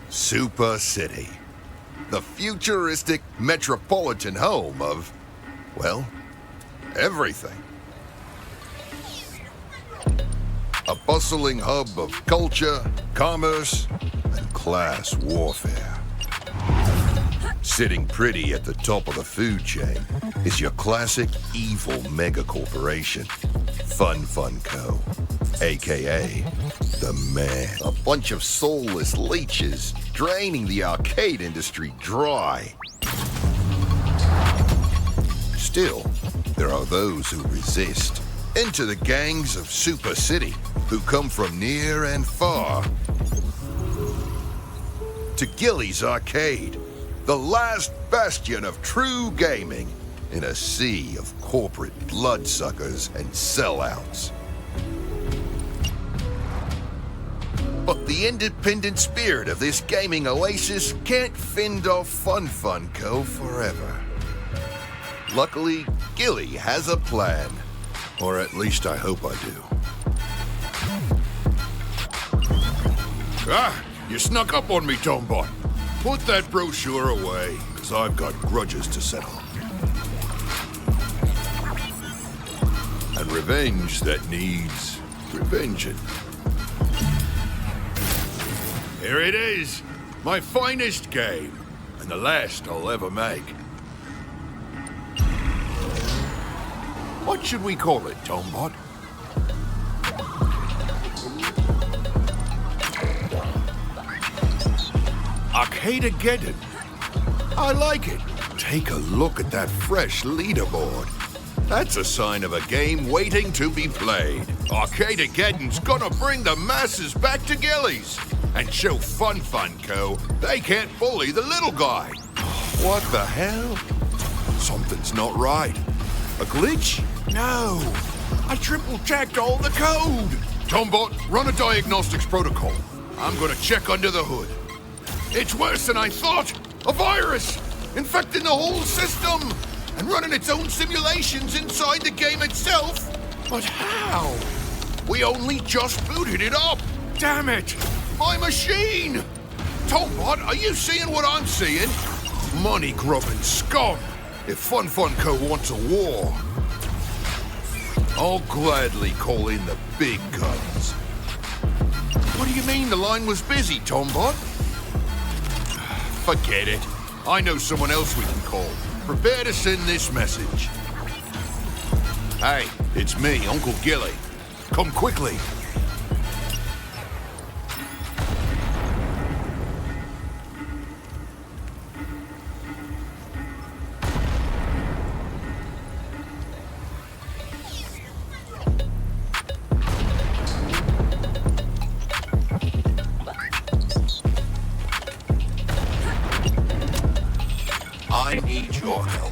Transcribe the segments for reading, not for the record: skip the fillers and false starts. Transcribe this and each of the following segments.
Super City, the futuristic metropolitan home of, well, everything. A bustling hub of culture, commerce, and class warfare. Sitting pretty at the top of the food chain is your classic evil mega corporation, Fun Co., aka the Man. A bunch of soulless leeches draining the arcade industry dry. Still, there are those who resist. Enter the gangs of Super City, who come from near and far. To Gilly's Arcade, the last bastion of true gaming in a sea of corporate bloodsuckers and sellouts. But the independent spirit of this gaming oasis can't fend off Fun Co. forever. Luckily, Gilly has a plan. Or at least I hope I do. Ah, you snuck up on me, Tomebot. Put that brochure away, because I've got grudges to settle. And revenge that needs revenging. Here it is, my finest game, and the last I'll ever make. What should we call it, Tomebot? Arcadegeddon. I like it. Take a look at that fresh leaderboard. That's a sign of a game waiting to be played. Arcadegeddon's gonna bring the masses back to Gillies and show Fun Co. they can't bully the little guy. What the hell? Something's not right. A glitch? No. I triple-checked all the code. Tomebot, run a diagnostics protocol. I'm gonna check under the hood. It's worse than I thought. A virus infecting the whole system and running its own simulations inside the game itself. But how? We only just booted it up. Damn it. My machine. Tomebot, are you seeing what I'm seeing? Money-grubbing scum. If Fun Co. wants a war, I'll gladly call in the big guns. What do you mean the line was busy, Tomebot? Forget it. I know someone else we can call. Prepare to send this message. Hey, it's me, Uncle Gilly. Come quickly. I need your help.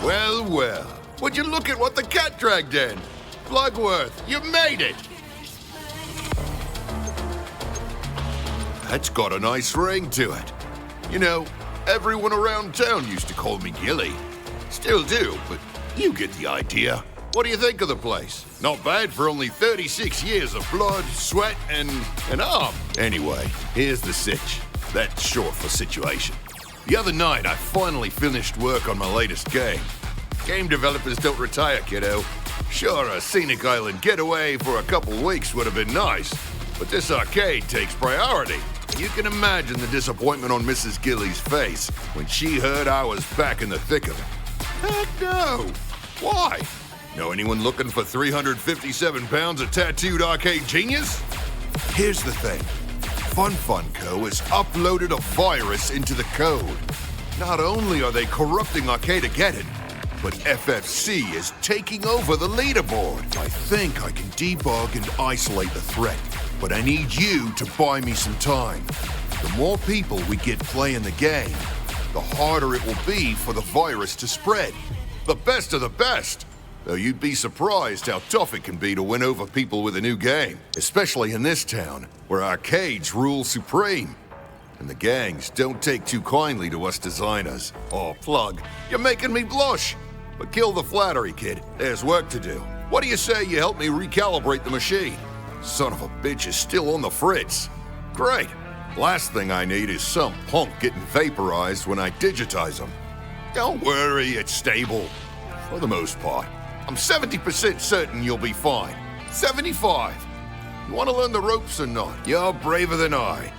Well, well. Would you look at what the cat dragged in? Bloodworth, you made it! That's got a nice ring to it. You know, everyone around town used to call me Gilly. Still do, but you get the idea. What do you think of the place? Not bad for only 36 years of blood, sweat, and an arm. Anyway, here's the sitch. That's short for situation. The other night, I finally finished work on my latest game. Game developers don't retire, kiddo. Sure, a scenic island getaway for a couple weeks would have been nice, but this arcade takes priority. You can imagine the disappointment on Mrs. Gilly's face when she heard I was back in the thick of it. Heck no! Why? Know anyone looking for 357 pounds of tattooed arcade genius? Here's the thing. FunCo has uploaded a virus into the code. Not only are they corrupting Arcadegeddon, but FFC is taking over the leaderboard. I think I can debug and isolate the threat, but I need you to buy me some time. The more people we get playing the game, the harder it will be for the virus to spread. The best of the best. Though you'd be surprised how tough it can be to win over people with a new game, especially in this town, where arcades rule supreme. And the gangs don't take too kindly to us designers. Oh, plug, you're making me blush. But kill the flattery, kid. There's work to do. What do you say you help me recalibrate the machine? Son of a bitch is still on the fritz. Great. Last thing I need is some punk getting vaporized when I digitize him. Don't worry, it's stable. For the most part. I'm 70% certain you'll be fine. 75. You want to learn the ropes or not? You're braver than I.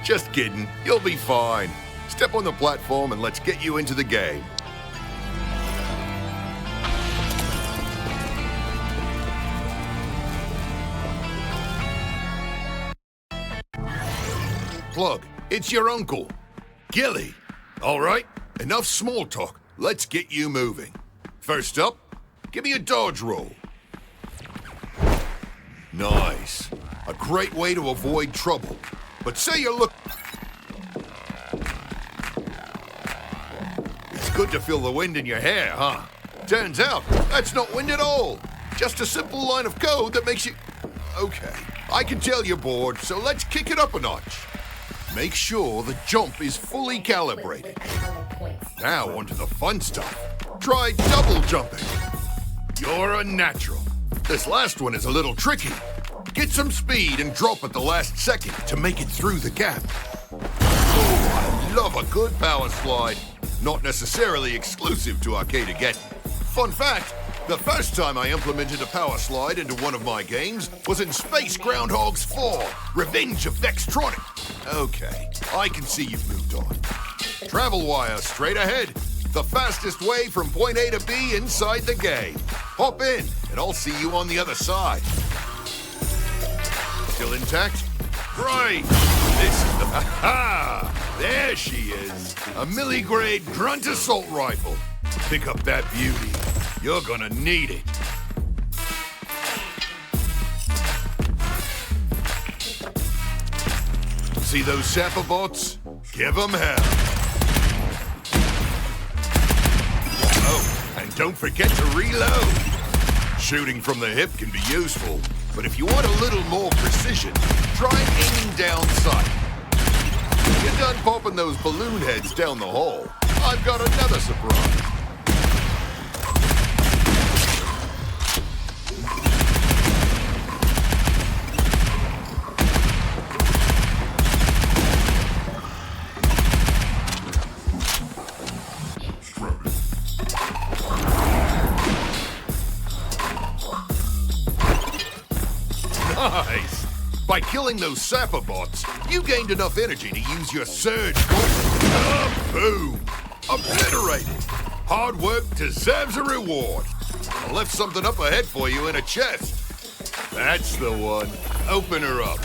Just kidding. You'll be fine. Step on the platform and let's get you into the game. Plug, it's your uncle. Gilly. All right, enough small talk. Let's get you moving. First up, give me a dodge roll. Nice. A great way to avoid trouble. But say you look... It's good to feel the wind in your hair, huh? Turns out, that's not wind at all. Just a simple line of code that makes you... Okay, I can tell you're bored, so let's kick it up a notch. Make sure the jump is fully calibrated. Now onto the fun stuff. Try double jumping. You're a natural. This last one is a little tricky. Get some speed and drop at the last second to make it through the gap. Oh, I love a good power slide. Not necessarily exclusive to Arcadegeddon. Fun fact, the first time I implemented a power slide into one of my games was in Space Groundhogs 4, Revenge of Vextronic. Okay, I can see you've moved on. Travel wire straight ahead. The fastest way from point A to B inside the game. Hop in, and I'll see you on the other side. Still intact? Great! This is the... Ha-ha! There she is. A milligrade grunt assault rifle. Pick up that beauty. You're gonna need it. See those sapper bots? Give them hell. Oh, and don't forget to reload. Shooting from the hip can be useful, but if you want a little more precision, try aiming down sight. You're done popping those balloon heads down the hall. I've got another surprise. Nice! By killing those sapper bots, you gained enough energy to use your surge gauntlet. Boom! Obliterated! Hard work deserves a reward. I left something up ahead for you in a chest. That's the one. Open her up.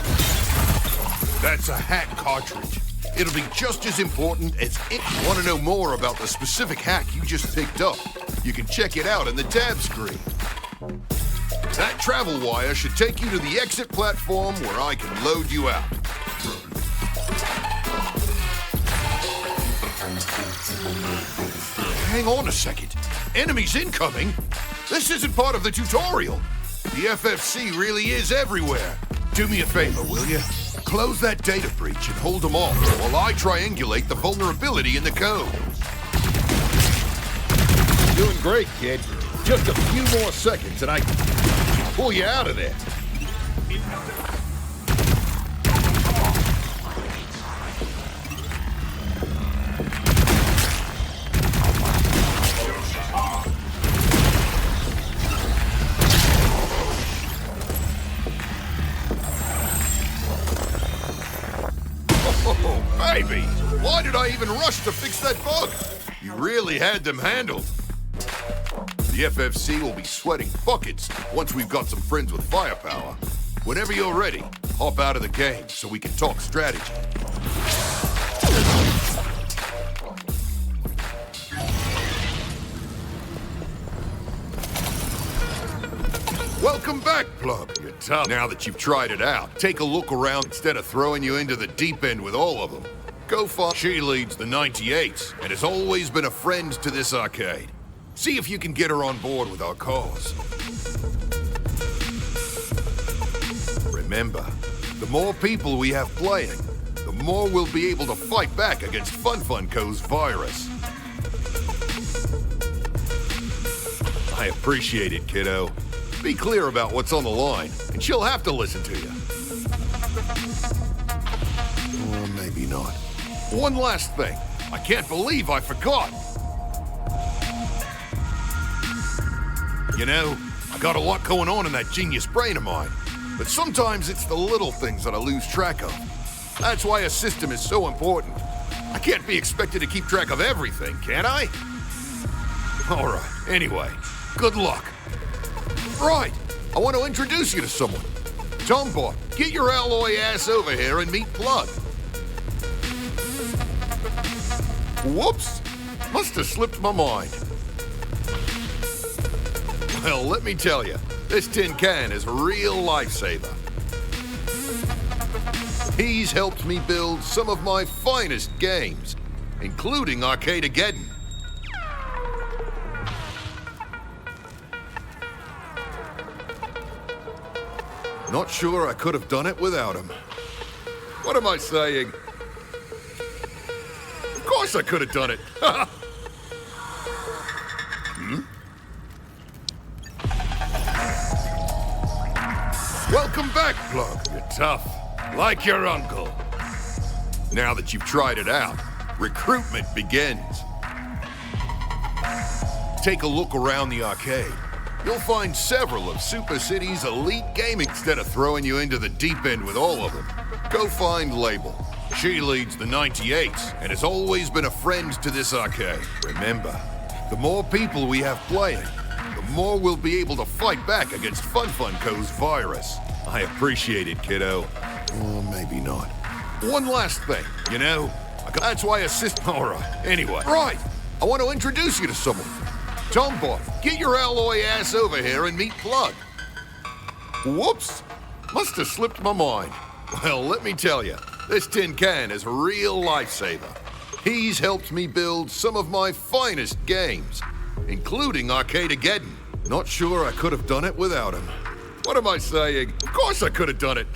That's a hack cartridge. It'll be just as important as it. Want to know more about the specific hack you just picked up? You can check it out in the tab screen. That travel wire should take you to the exit platform where I can load you out. Hang on a second. Enemies incoming? This isn't part of the tutorial. The FFC really is everywhere. Do me a favor, will you? Close that data breach and hold them off while I triangulate the vulnerability in the code. Doing great, kid. Just a few more seconds and I can pull you out of there. Oh, baby! Why did I even rush to fix that bug? You really had them handled. The FFC will be sweating buckets once we've got some friends with firepower. Whenever you're ready, hop out of the game so we can talk strategy. Welcome back, Plug. You're tough. Now that you've tried it out, take a look around instead of throwing you into the deep end with all of them. Go find. She leads the 98s and has always been a friend to this arcade. See if you can get her on board with our cause. Remember, the more people we have playing, the more we'll be able to fight back against FunFunCo's virus. I appreciate it, kiddo. Be clear about what's on the line, and she'll have to listen to you. Or maybe not. One last thing. I can't believe I forgot. You know, I got a lot going on in that genius brain of mine, but sometimes it's the little things that I lose track of. That's why a system is so important. I can't be expected to keep track of everything, can I? All right, anyway, good luck. Right, I want to introduce you to someone. Tombo, get your alloy ass over here and meet Plug. Whoops, must have slipped my mind. Well, let me tell you, this tin can is a real lifesaver. He's helped me build some of my finest games, including Arcadegeddon. Not sure I could have done it without him. What am I saying? Of course I could have done it. Welcome back, Plug. You're tough, like your uncle. Now that you've tried it out, recruitment begins. Take a look around the arcade. You'll find several of Super City's elite gaming. Instead of throwing you into the deep end with all of them, go find Label. She leads the 98s and has always been a friend to this arcade. Remember, the more people we have playing, the more we'll be able to fight back against FunFunCo's virus. I appreciate it, kiddo. Or maybe not. One last thing, you know, that's why All right, anyway. Right, I want to introduce you to someone. Tombo, get your alloy ass over here and meet Plug. Whoops, must have slipped my mind. Well, let me tell you, this tin can is a real lifesaver. He's helped me build some of my finest games, including Arcadegeddon. Not sure I could have done it without him. What am I saying? Of course I could have done it.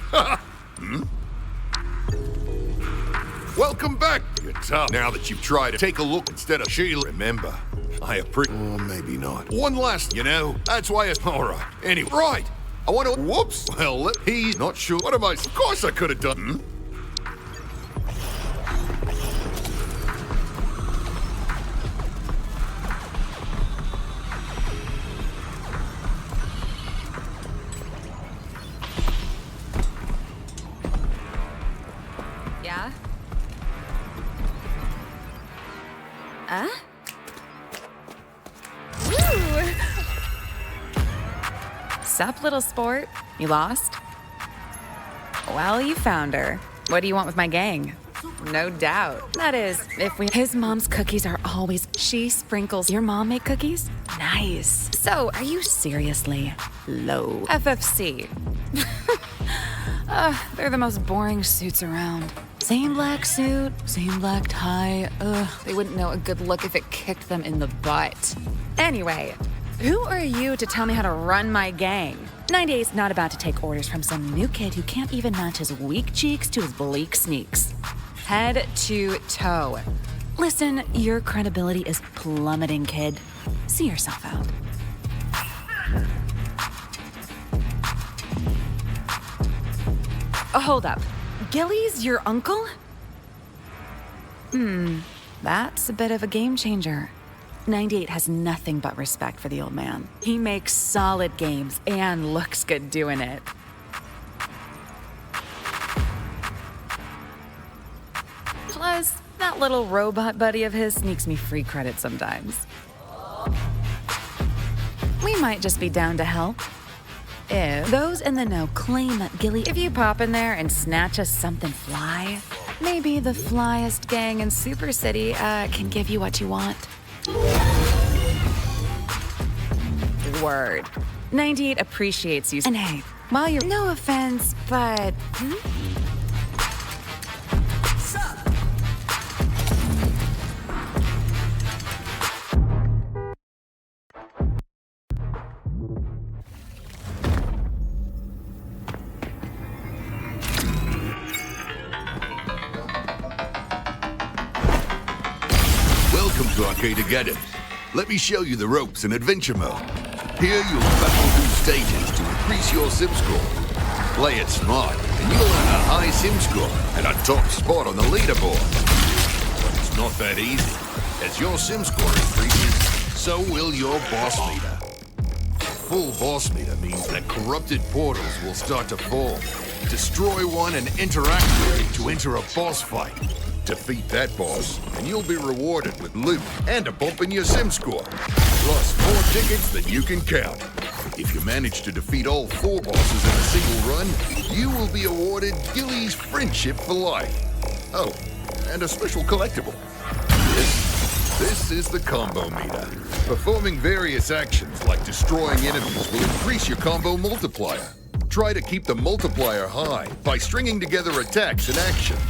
Welcome back. You're tough. Now that you've tried it, take a look instead of Sheila. Remember, I appreciate. Or maybe not. One last, you know, that's why all right. Anyway, right. I want to. Whoops. Well, he's not sure. What am I? Of course I could have done. Yeah? Woo! Sup, little sport? You lost? Well, you found her. What do you want with my gang? No doubt. That is, if we... His mom's cookies are always... She sprinkles... Your mom make cookies? Nice. So, are you seriously low? FFC. They're the most boring suits around. Same black suit, same black tie. They wouldn't know a good look if it kicked them in the butt. Anyway, who are you to tell me how to run my gang? 98's not about to take orders from some new kid who can't even match his weak cheeks to his bleak sneaks. Head to toe. Listen, your credibility is plummeting, kid. See yourself out. Hold up. Gilly's your uncle? That's a bit of a game changer. 98 has nothing but respect for the old man. He makes solid games and looks good doing it. Plus, that little robot buddy of his sneaks me free credit sometimes. We might just be down to help. If those in the know claim that Gilly, if you pop in there and snatch us something fly, maybe the flyest gang in Super City can give you what you want. Word. 98 appreciates you. And hey, while you're... No offense, but... Welcome to Arcadegeddon. Let me show you the ropes in adventure mode. Here you'll battle through stages to increase your sim score. Play it smart, and you'll earn a high sim score and a top spot on the leaderboard. But it's not that easy. As your sim score increases, so will your boss meter. Full boss meter means that corrupted portals will start to form. Destroy one and interact with it to enter a boss fight. Defeat that boss, and you'll be rewarded with loot and a bump in your sim score, plus more tickets than you can count. If you manage to defeat all 4 bosses in a single run, you will be awarded Gilly's Friendship for Life. Oh, and a special collectible. This is the combo meter. Performing various actions like destroying enemies will increase your combo multiplier. Try to keep the multiplier high by stringing together attacks and actions.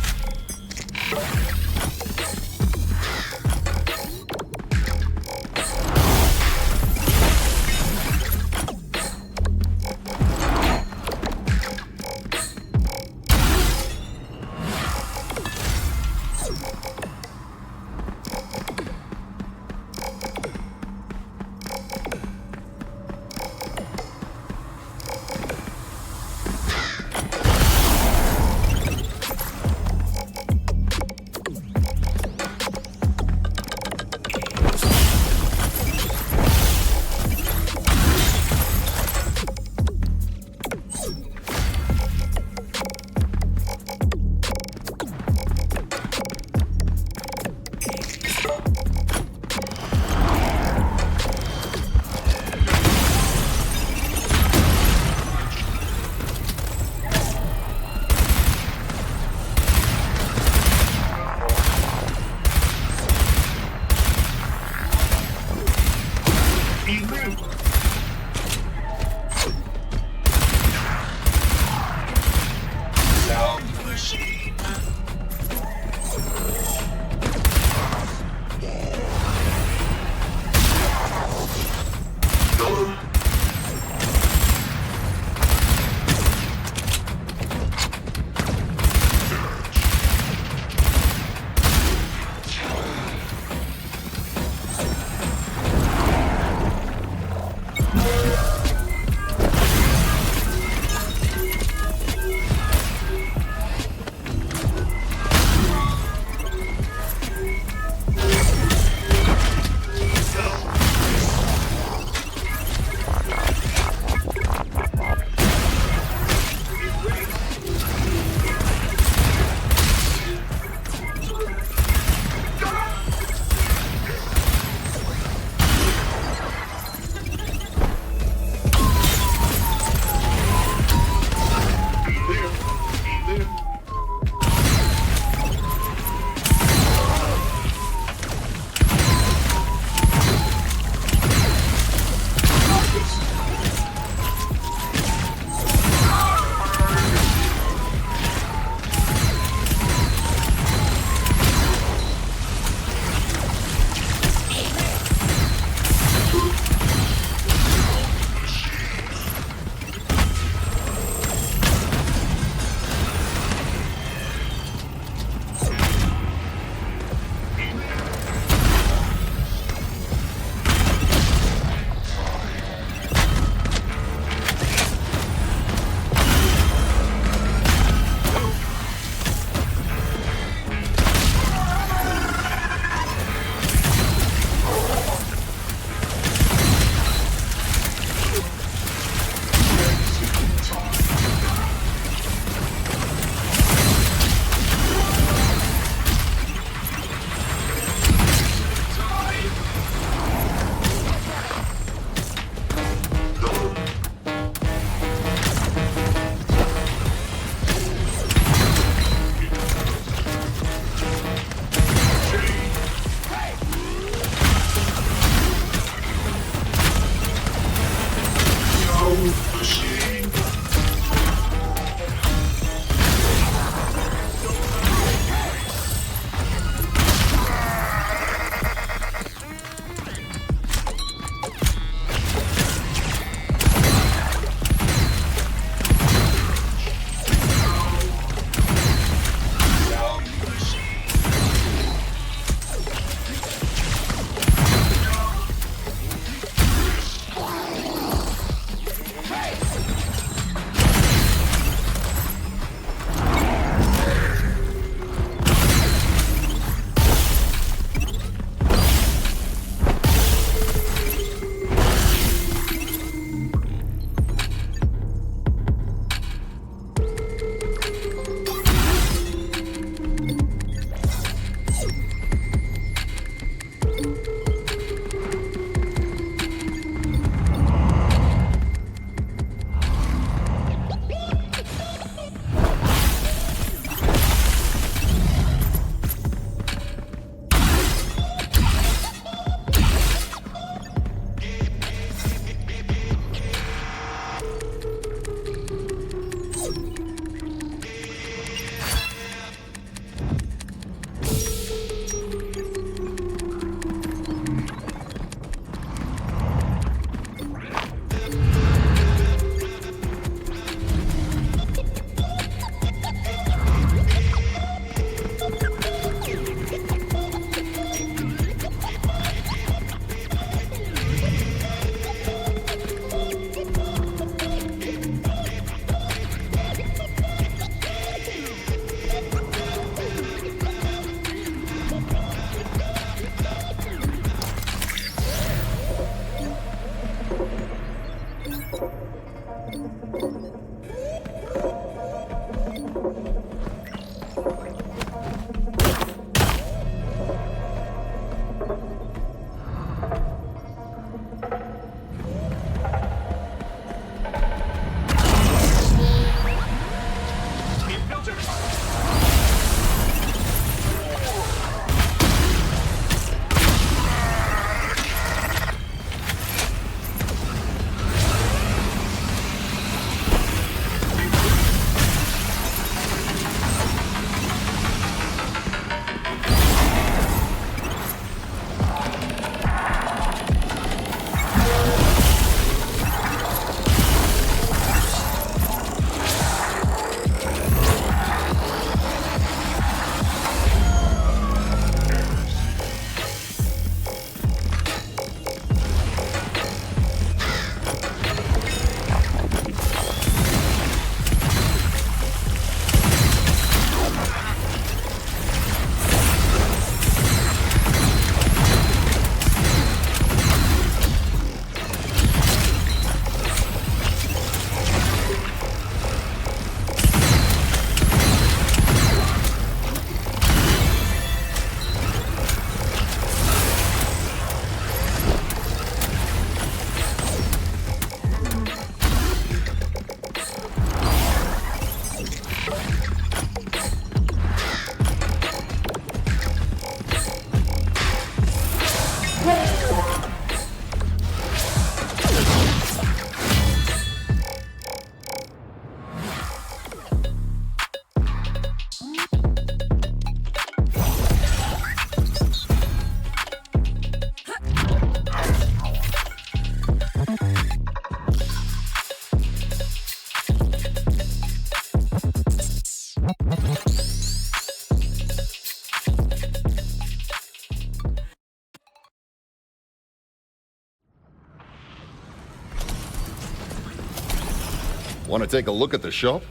Want to take a look at the shop?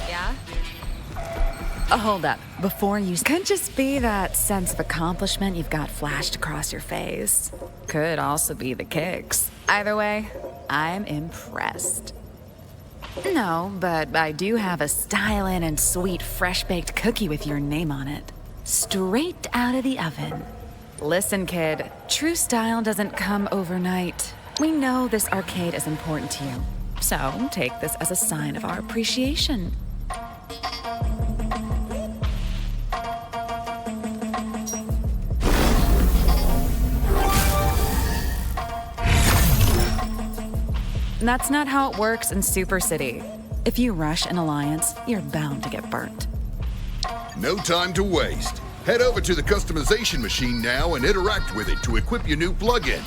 Yeah? Hold up. Before you... Could just be that sense of accomplishment you've got flashed across your face. Could also be the kicks. Either way, I'm impressed. No, but I do have a stylin' and sweet fresh-baked cookie with your name on it. Straight out of the oven. Listen, kid, true style doesn't come overnight. We know this arcade is important to you, so take this as a sign of our appreciation. That's not how it works in Super City. If you rush an alliance, you're bound to get burnt. No time to waste. Head over to the customization machine now and interact with it to equip your new plugin.